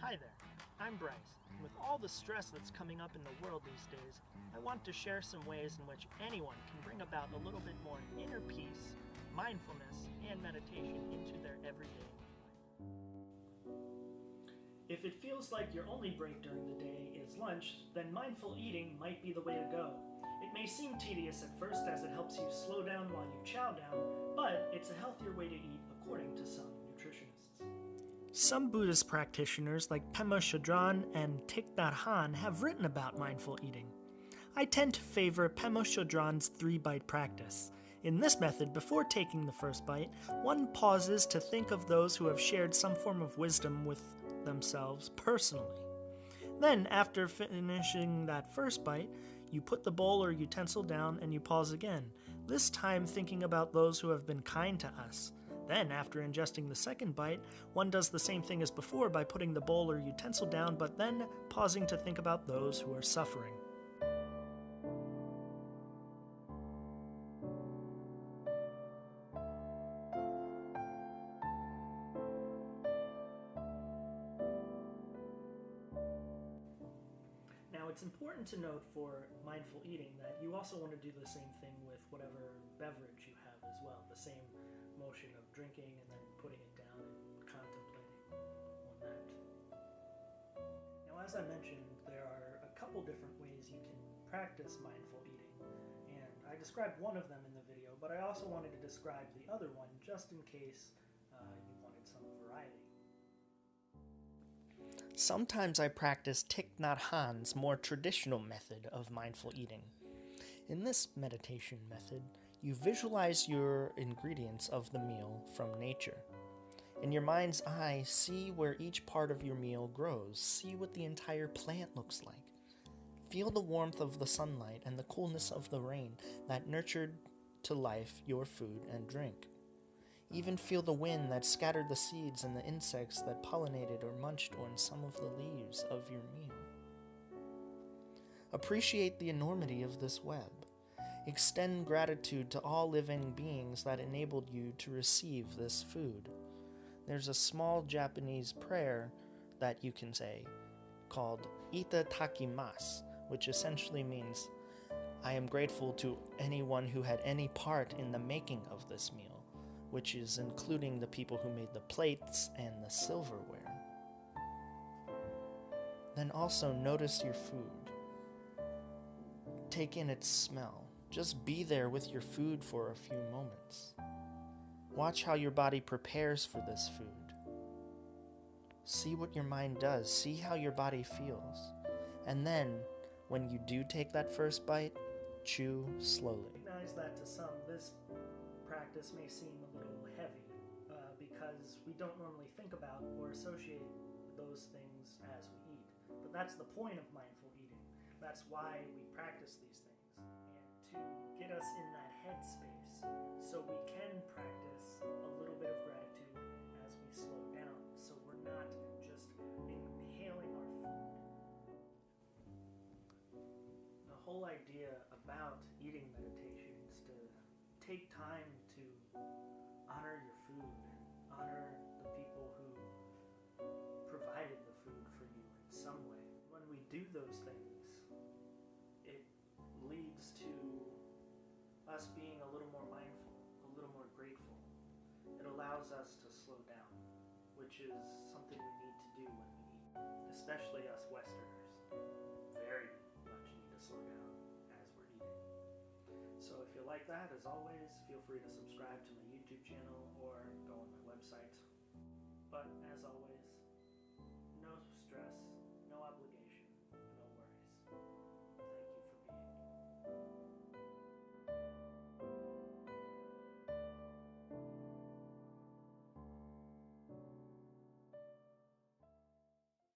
Hi there, I'm Bryce. With all the stress that's coming up in the world these days, I want to share some ways in which anyone can bring about a little bit more inner peace, mindfulness, and meditation into their everyday life. If it feels like your only break during the day is lunch, then mindful eating might be the way to go. It may seem tedious at first as it helps you slow down while you chow down, but it's a healthier way to eat according to some nutritionists. Some Buddhist practitioners like Pema Chodron and Thich Nhat Hanh have written about mindful eating. I tend to favor Pema Chodron's 3-bite practice. In this method, before taking the first bite, one pauses to think of those who have shared some form of wisdom with themselves personally. Then, after finishing that first bite, you put the bowl or utensil down and you pause again, this time thinking about those who have been kind to us. Then, after ingesting the second bite, one does the same thing as before by putting the bowl or utensil down, but then pausing to think about those who are suffering. Now, it's important to note for mindful eating that you also want to do the same thing with whatever beverage you have as well. The same motion of drinking and then putting it down and contemplating on that. Now, as I mentioned, there are a couple different ways you can practice mindful eating, and I described one of them in the video, but I also wanted to describe the other one just in case you wanted some variety. Sometimes I practice Thich Nhat Hanh's more traditional method of mindful eating. In this meditation method, you visualize your ingredients of the meal from nature. In your mind's eye, see where each part of your meal grows. See what the entire plant looks like. Feel the warmth of the sunlight and the coolness of the rain that nurtured to life your food and drink. Even feel the wind that scattered the seeds and the insects that pollinated or munched on some of the leaves of your meal. Appreciate the enormity of this web. Extend gratitude to all living beings that enabled you to receive this food. There's a small Japanese prayer that you can say called Itadakimasu, which essentially means, I am grateful to anyone who had any part in the making of this meal, which is including the people who made the plates and the silverware. Then also notice your food. Take in its smell. Just be there with your food for a few moments. Watch how your body prepares for this food. See what your mind does. See how your body feels. And then, when you do take that first bite, chew slowly. I recognize that to some, this practice may seem a little heavy because we don't normally think about or associate those things as we eat. But that's the point of mindful eating. That's why we practice these things. To get us in that headspace so we can practice a little bit of gratitude as we slow down, so we're not just inhaling our food. The whole idea about eating meditation is to take time to honor your food and honor the people who provided the food for you in some way. When we do those things, it leads to us being a little more mindful, a little more grateful. It allows us to slow down, which is something we need to do when we eat, especially us Westerners. Very much need to slow down as we're eating. So if you like that, as always, feel free to subscribe to my YouTube channel or go on my website. But as always,